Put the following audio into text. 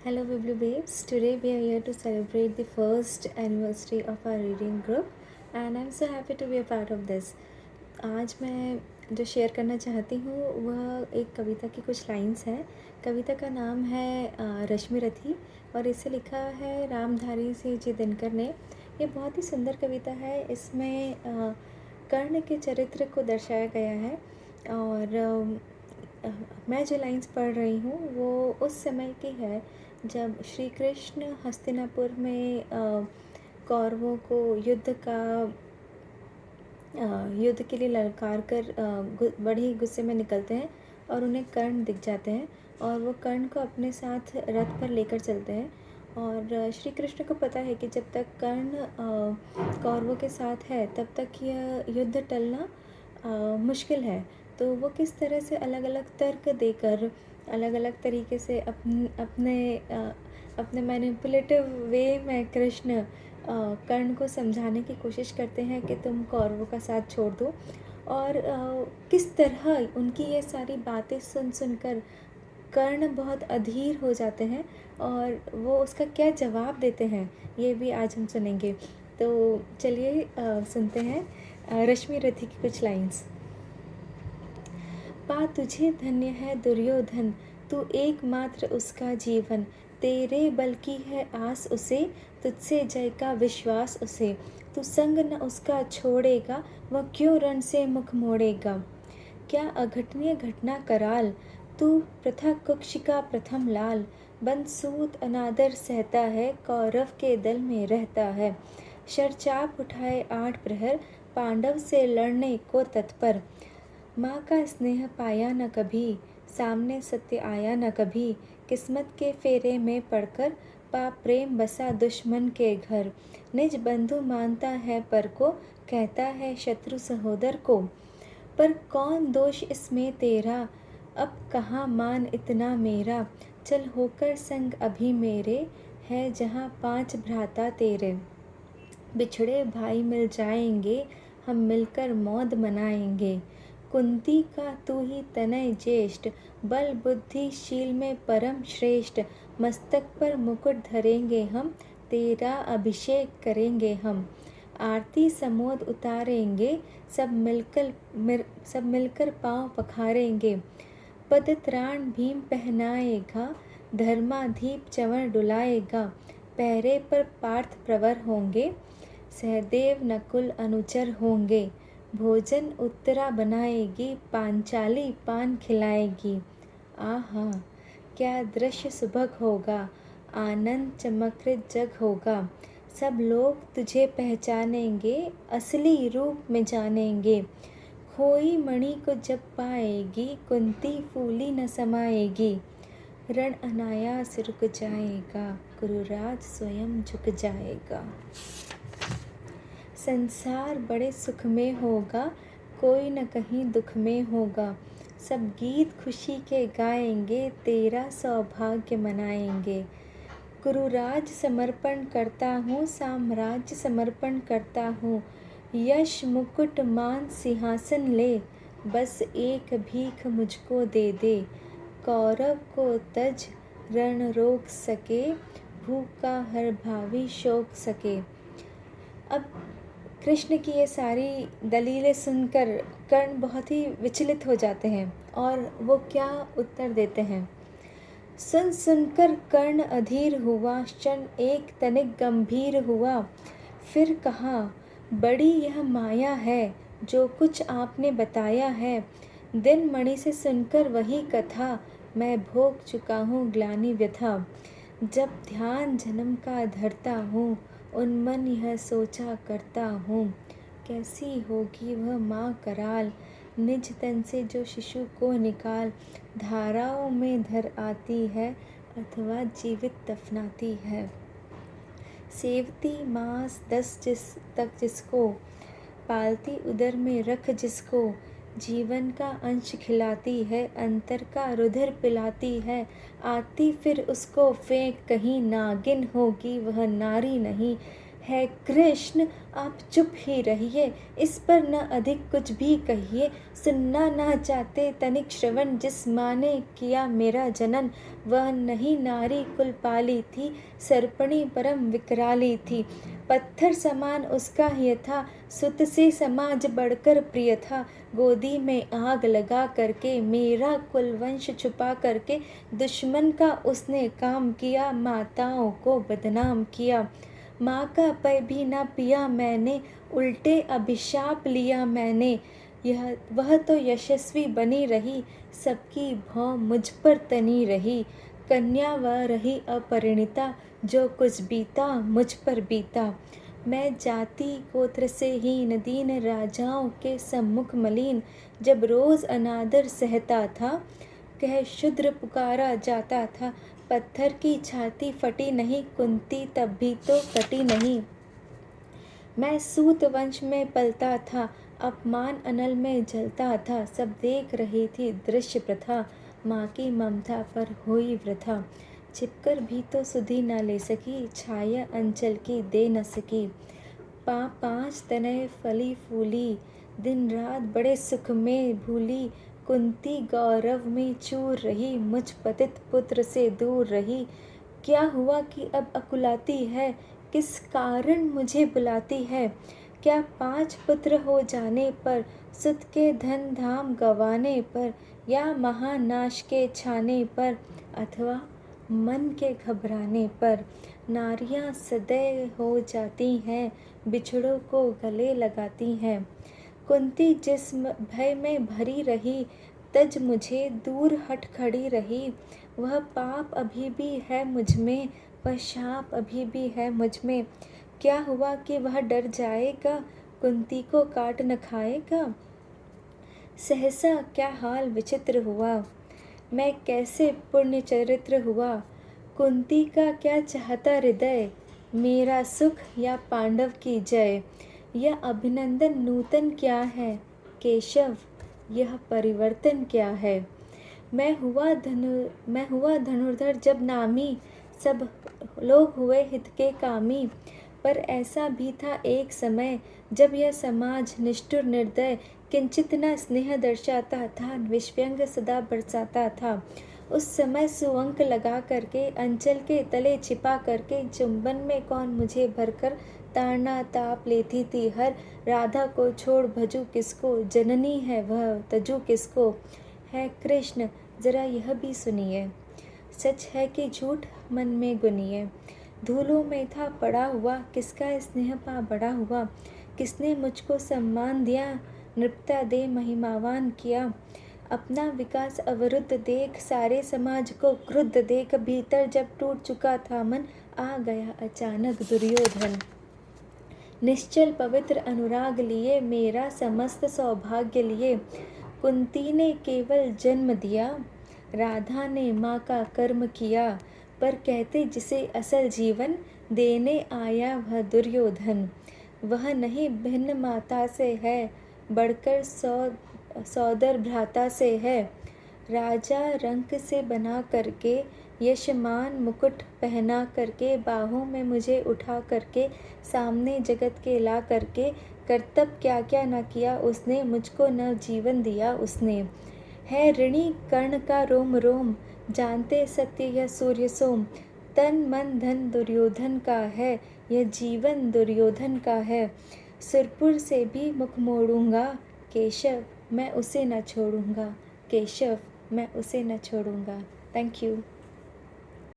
Hello, Biblu Babes. Today we are here to celebrate the first anniversary of our reading group, and I'm so happy to be a part of this. आज मैं जो share करना चाहती हूँ वह एक कविता की कुछ लाइंस हैं। कविता का नाम है रश्मि रथी और इसे लिखा है रामधारी सिंह जी दिनकर ने। ये बहुत ही सुंदर कविता है। इसमें कर्ण के चरित्र को दर्शाया गया है और मैं जो लाइंस पढ़ रही हूँ वो उस समय की है जब श्री कृष्ण हस्तिनापुर में कौरवों को युद्ध के लिए ललकार कर बड़े ही गुस्से में निकलते हैं और उन्हें कर्ण दिख जाते हैं और वो कर्ण को अपने साथ रथ पर लेकर चलते हैं। और श्री कृष्ण को पता है कि जब तक कर्ण कौरवों के साथ है तब तक यह युद्ध टलना मुश्किल है। तो वो किस तरह से अलग अलग तर्क देकर अलग अलग तरीके से अपने मैनिपुलेटिव वे में कृष्ण कर्ण को समझाने की कोशिश करते हैं कि तुम कौरवों का साथ छोड़ दो। और किस तरह उनकी ये सारी बातें सुनकर कर्ण बहुत अधीर हो जाते हैं और वो उसका क्या जवाब देते हैं ये भी आज हम सुनेंगे। तो चलिए सुनते हैं रश्मि रथी की कुछ लाइंस। पा तुझे धन्य है दुर्योधन, तू एकमात्र उसका जीवन। तेरे बल की है आस उसे, तुझसे जय का विश्वास उसे। तू संग न उसका छोड़ेगा, वह क्यों रण से मुख मोड़ेगा। क्या अघटनीय घटना कराल, तू प्रथा कुक्ष का प्रथम लाल। बंदसूत अनादर सहता है, कौरव के दल में रहता है। शरचाप उठाए 8 प्रहर, पांडव से लड़ने को तत्पर। माँ का स्नेह पाया न कभी, सामने सत्य आया न कभी। किस्मत के फेरे में पड़कर, पाप प्रेम बसा दुश्मन के घर। निज बंधु मानता है पर को, कहता है शत्रु सहोदर को। पर कौन दोष इसमें तेरा, अब कहाँ मान इतना मेरा। चल होकर संग अभी मेरे, है जहाँ 5 भ्राता तेरे। बिछड़े भाई मिल जाएंगे, हम मिलकर मौज मनाएंगे। कुंती का तू ही तनय ज्येष्ठ, बल बुद्धि शील में परम श्रेष्ठ। मस्तक पर मुकुट धरेंगे हम, तेरा अभिषेक करेंगे हम। आरती समोद उतारेंगे, सब मिलकर पाँव पखारेंगे। पदत्राण भीम पहनाएगा, धर्माधीप चंवर डुलाएगा। पहरे पर पार्थ प्रवर होंगे, सहदेव नकुल अनुचर होंगे। भोजन उत्तरा बनाएगी, पांचाली पान खिलाएगी। आहा क्या दृश्य सुभग होगा, आनंद चमकृत जग होगा। सब लोग तुझे पहचानेंगे, असली रूप में जानेंगे। खोई मणि को जब पाएगी, कुंती फूली न समाएगी। रण अनायास रुक जाएगा, गुरुराज स्वयं झुक जाएगा। संसार बड़े सुख में होगा, कोई न कहीं दुख में होगा। सब गीत खुशी के गाएंगे, तेरा सौभाग्य मनाएंगे। गुरुराज समर्पण करता हूँ, साम्राज्य समर्पण करता हूँ। यश मुकुट मान सिंहासन ले, बस एक भीख मुझको दे दे। कौरव को तज रण रोक सके, भूखा हर भावी शोक सके। अब कृष्ण की ये सारी दलीलें सुनकर कर्ण बहुत ही विचलित हो जाते हैं और वो क्या उत्तर देते हैं। सुन सुनकर कर्ण अधीर हुआ, क्षण एक तनिक गंभीर हुआ। फिर कहा, बड़ी यह माया है, जो कुछ आपने बताया है। दिन मणि से सुनकर वही कथा, मैं भोग चुका हूँ ग्लानि व्यथा। जब ध्यान जन्म का धरता हूँ, उन्मन यह सोचा करता हूँ। कैसी होगी वह माँ कराल, निज तन से जो शिशु को निकाल। धाराओं में धर आती है, अथवा जीवित दफनाती है। सेवती मास 10 तक जिसको, पालती उदर में रख जिसको। जीवन का अंश खिलाती है, अंतर का रुधिर पिलाती है। आती फिर उसको फेंक कहीं, नागिन होगी वह नारी नहीं। है कृष्ण आप चुप ही रहिए, इस पर न अधिक कुछ भी कहिए। सुनना ना चाहते तनिक श्रवण, जिस माँ ने किया मेरा जनन, वह नहीं नारी कुल पाली थी, सर्पणी परम विकराली थी। पत्थर समान उसका हिय था, सुत से समाज बढ़कर प्रिय था। गोदी में आग लगा करके, मेरा कुल वंश छुपा करके, दुश्मन का उसने काम किया, माताओं को बदनाम किया। माँ का पै भी ना पिया मैंने, उल्टे अभिशाप लिया मैंने। वह तो यशस्वी बनी रही, सबकी भौं मुझ पर तनी रही। कन्या वह रही अपरिणिता, जो कुछ बीता मुझ पर बीता। मैं जाति गोत्र से हीन दीन, राजाओं के सम्मुख मलिन। जब रोज अनादर सहता था, कह शूद्र पुकारा जाता था। पत्थर की छाती फटी नहीं, कुंती तब भी तो कटी नहीं। मैं सूत वंश में पलता था, अपमान अनल में जलता था। सब देख रही थी दृश्य प्रथा, माँ की ममता पर हुई वृथा। छिपकर भी तो सुधि न ले सकी, छाया अंचल की दे न सकी। पाँच तनय फली फूली, दिन रात बड़े सुख में भूली। कुंती गौरव में चूर रही, मुझ पतित पुत्र से दूर रही। क्या हुआ कि अब अकुलाती है, किस कारण मुझे बुलाती है। क्या 5 पुत्र हो जाने पर, सुत के धन धाम गंवाने पर, या महानाश के छाने पर, अथवा मन के घबराने पर। नारियां सदैव हो जाती हैं, बिछड़ों को गले लगाती हैं। कुंती जिस भय में भरी रही, तज मुझे दूर हट खड़ी रही। वह पाप अभी भी है मुझ में, वह शाप अभी भी है मुझ में। क्या हुआ कि वह डर जाएगा, कुंती को काट न खाएगा। सहसा क्या हाल विचित्र हुआ, मैं कैसे पुण्य चरित्र हुआ। कुंती का क्या चाहता हृदय, मेरा सुख या पांडव की जय। यह अभिनंदन नूतन क्या है, केशव यह परिवर्तन क्या है। मैं हुआ धनुर्धर जब नामी, सब लोग हुए हित के कामी। पर ऐसा भी था एक समय, जब यह समाज निष्ठुर निर्दय, किंचित न स्नेह दर्शाता था, विषव्यंग सदा बरसाता था। उस समय सुअंक लगा करके, अंचल के तले छिपा करके, चुंबन में कौन मुझे भरकर ताड़ना ताप लेती थी हर। राधा को छोड़ भजू किसको, जननी है वह तजू किसको। है कृष्ण जरा यह भी सुनिए, सच है कि झूठ मन में गुनिए। धूलों में था पड़ा हुआ, किसका स्नेह पा बड़ा हुआ। किसने मुझको सम्मान दिया, नृपता दे महिमावान किया। अपना विकास अवरुद्ध देख, सारे समाज को क्रुद्ध देख, भीतर जब टूट चुका था मन, आ गया अचानक दुर्योधन। निश्चल पवित्र अनुराग लिए, मेरा समस्त सौभाग्य लिए। कुंती ने केवल जन्म दिया, राधा ने माँ का कर्म किया। पर कहते जिसे असल जीवन, देने आया वह दुर्योधन। वह नहीं भिन्न माता से है, बढ़कर सौदर भ्राता से है। राजा रंक से बना करके, यशमान मुकुट पहना करके, बाहों में मुझे उठा करके, सामने जगत के ला करके, कर्तव्य क्या क्या न किया उसने, मुझको न जीवन दिया उसने। है ऋणी कर्ण का रोम रोम, जानते सत्य यह सूर्य सोम। तन मन धन दुर्योधन का है, यह जीवन दुर्योधन का है। सुरपुर से भी मुख मोड़ूंगा, केशव मैं उसे न छोड़ूंगा। केशव मैं उसे न छोड़ूंगा। Thank you.